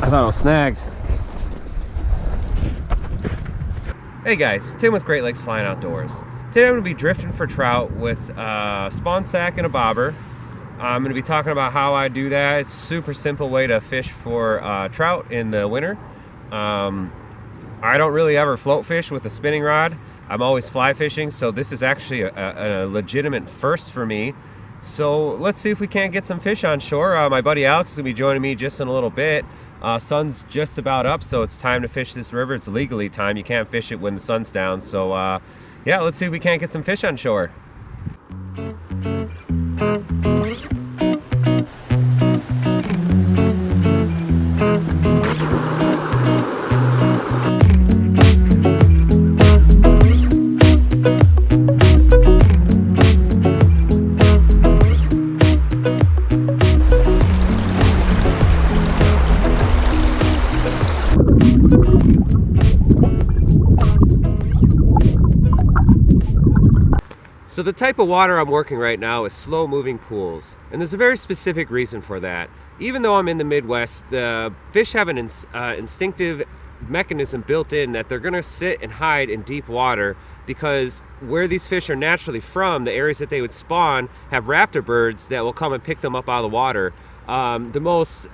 I thought I was snagged. Hey guys, Tim with Great Lakes Flying Outdoors. Today I'm going to be drifting for trout with a spawn sack and a bobber. I'm going to be talking about how I do that. It's a super simple way to fish for trout in the winter. I don't really ever float fish with a spinning rod. I'm always fly fishing, so this is actually a legitimate first for me. So let's see if we can't get some fish on shore. My buddy Alex is going to be joining me just in a little bit. Sun's just about up, so it's time to fish this river. It's legally time. You can't fish it when the sun's down. So yeah, let's see if we can't get some fish on shore. So the type of water I'm working right now is slow moving pools, and there's a very specific reason for that. Even though I'm in the Midwest, the fish have an instinctive mechanism built in that they're going to sit and hide in deep water, because where these fish are naturally from, the areas that they would spawn, have raptor birds that will come and pick them up out of the water. The most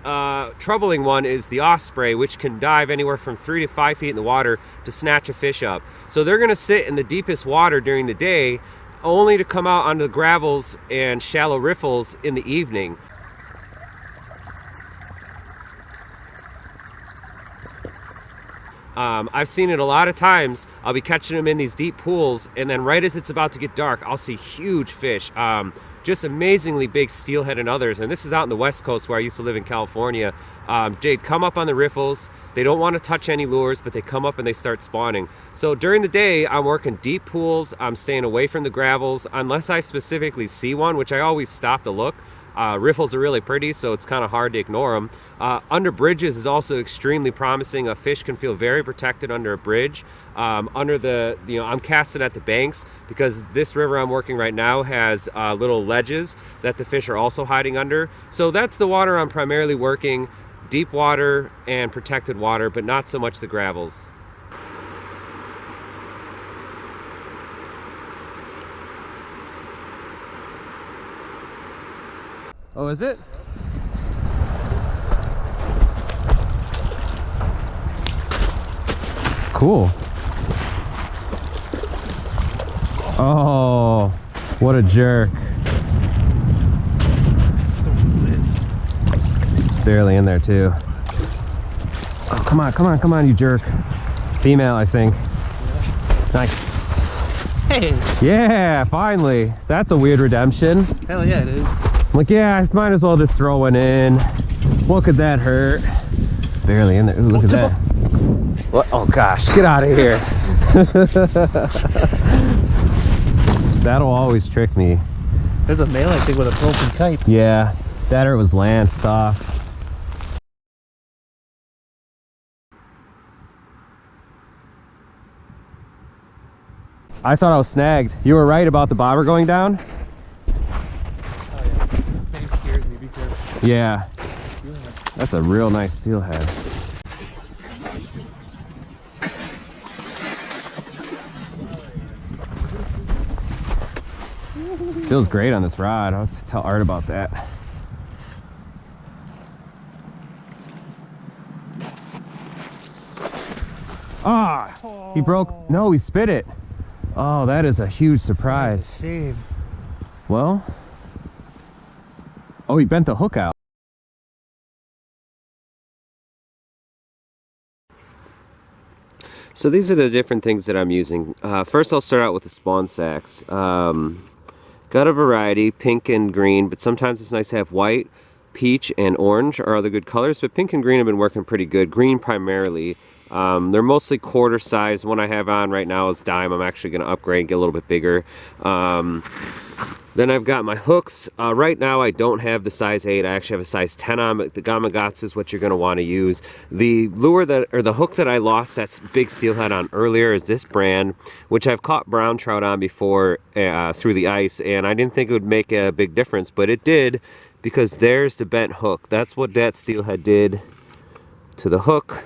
troubling one is the osprey, which can dive anywhere from 3 to 5 feet in the water to snatch a fish up. So they're going to sit in the deepest water during the day, only to come out onto the gravels and shallow riffles in the evening. I've seen it a lot of times. I'll be catching them in these deep pools, and then right as it's about to get dark, I'll see huge fish. Just amazingly big steelhead and others. And this is out in the West Coast where I used to live in California. They'd come up on the riffles. They don't want to touch any lures, but they come up and they start spawning. So during the day, I'm working deep pools. I'm staying away from the gravels unless I specifically see one, which I always stop to look. Riffles are really pretty, so it's kind of hard to ignore them. Under bridges is also extremely promising. A fish can feel very protected under a bridge. Under the, I'm casting at the banks because this river I'm working right now has little ledges that the fish are also hiding under. So that's the water I'm primarily working, deep water and protected water, but not so much the gravels. Oh, is it? Cool. Oh, what a jerk. Barely in there too. Oh, come on, come on, come on, you jerk. Female, I think. Yeah. Nice. Hey. Yeah, finally. That's a weird redemption. Hell yeah, it is. I'm like, yeah, I might as well just throw one in. What could that hurt? Barely in there. Ooh, look at that. What? Oh gosh, get out of here. That'll always trick me. There's a male, I think, with a broken kite. Yeah, that or it was land soft. I thought I was snagged. You were right about the bobber going down? Yeah, that's a real nice steelhead. Feels great on this rod. I'll have to tell Art about that. Ah, he broke. No, he spit it. Oh, that is a huge surprise. That's a shame. Well, oh, he bent the hook out. So these are the different things that I'm using. First I'll start out with the spawn sacks. Got a variety, pink and green, but sometimes it's nice to have white, peach, and orange are other good colors, but pink and green have been working pretty good. Green primarily. They're mostly quarter size. One I have on right now is dime. I'm actually going to upgrade and get a little bit bigger. Then I've got my hooks. Right now I don't have the size 8. I actually have a size 10 on, but the Gamakatsu is what you're going to want to use. The lure that, or the hook that I lost that big steelhead on earlier is this brand, which I've caught brown trout on before through the ice, and I didn't think it would make a big difference, but it did, because there's the bent hook. That's what that steelhead did. to the hook,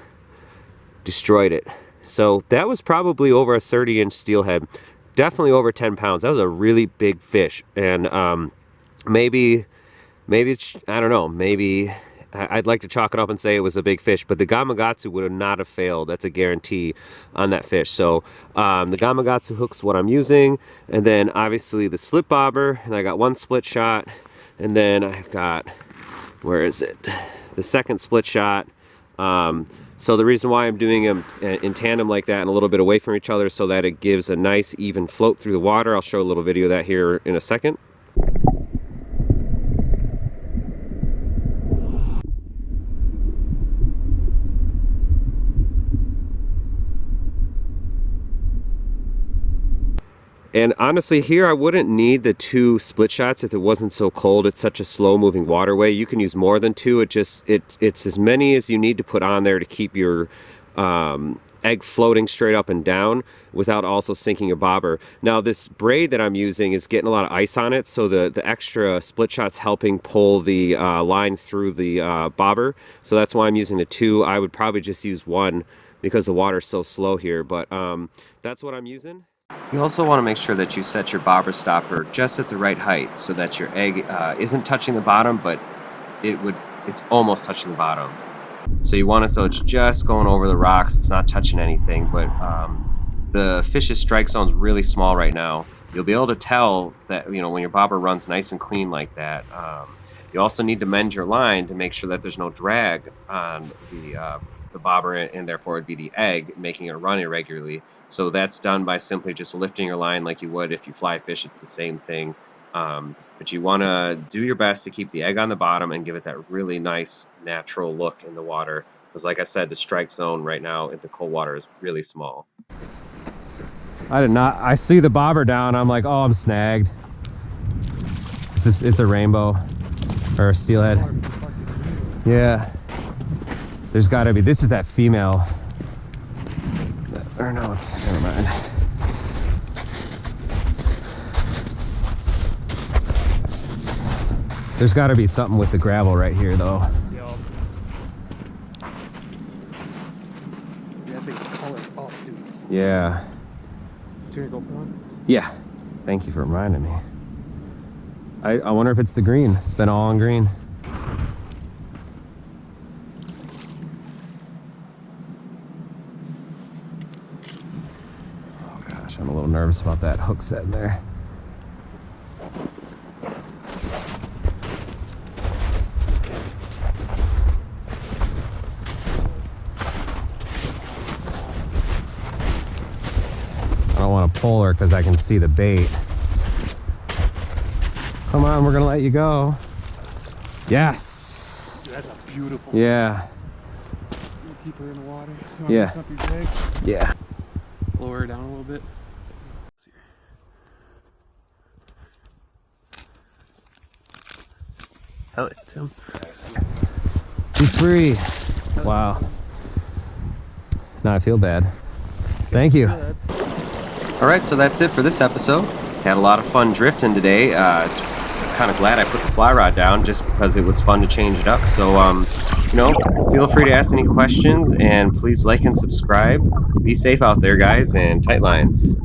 destroyed it. So that was probably over a 30-inch steelhead, definitely over 10 pounds. That was a really big fish, and maybe it's, I don't know, maybe I'd like to chalk it up and say it was a big fish, but the Gamakatsu would not have failed. That's a guarantee on that fish. So the Gamakatsu hook's what I'm using, and then obviously the slip bobber, and I got one split shot, and then I've got, where is it? The second split shot. So the reason why I'm doing them in tandem like that and a little bit away from each other so that it gives a nice even float through the water. I'll show a little video of that here in a second. And honestly, here I wouldn't need the 2 split shots if it wasn't so cold. It's such a slow moving waterway. You can use more than 2. It's as many as you need to put on there to keep your egg floating straight up and down without also sinking your bobber. Now this braid that I'm using is getting a lot of ice on it, so the extra split shot's helping pull the line through the bobber. So that's why I'm using the 2. I would probably just use 1 because the water's so slow here, but that's what I'm using. You also want to make sure that you set your bobber stopper just at the right height so that your egg isn't touching the bottom, but it's almost touching the bottom. So you want it so it's just going over the rocks, it's not touching anything, but the fish's strike zone's really small right now. You'll be able to tell that, you know, when your bobber runs nice and clean like that. You also need to mend your line to make sure that there's no drag on the bobber, and therefore it'd be the egg making it run irregularly. So that's done by simply just lifting your line like you would if you fly fish. It's the same thing. But you want to do your best to keep the egg on the bottom and give it that really nice natural look in the water. Because like I said, the strike zone right now in the cold water is really small. I see the bobber down. I'm like, oh, I'm snagged. It's a rainbow or a steelhead. Yeah. There's got to be. This is that female. Or no, it's, never mind. There's got to be something with the gravel right here, though. Yup. Yeah, I think call it off, dude. Yeah. Turn it, go for one? Yeah. Thank you for reminding me. I wonder if it's the green. It's been all on green. Oh gosh, I'm a little nervous about that hook set in there. I don't want to pull her because I can see the bait. Come on, we're gonna let you go. Yes. Dude, that's a beautiful. Yeah. You keep her in the water. Yeah. Up your drag. Yeah. Lower her down a little bit. Hell yeah, Tim. Be free. Wow. Now I feel bad. Thank you. All right, so that's it for this episode. Had a lot of fun drifting today. It's kind of glad I put the fly rod down just because it was fun to change it up. So, you know, feel free to ask any questions, and please like and subscribe. Be safe out there, guys, and tight lines.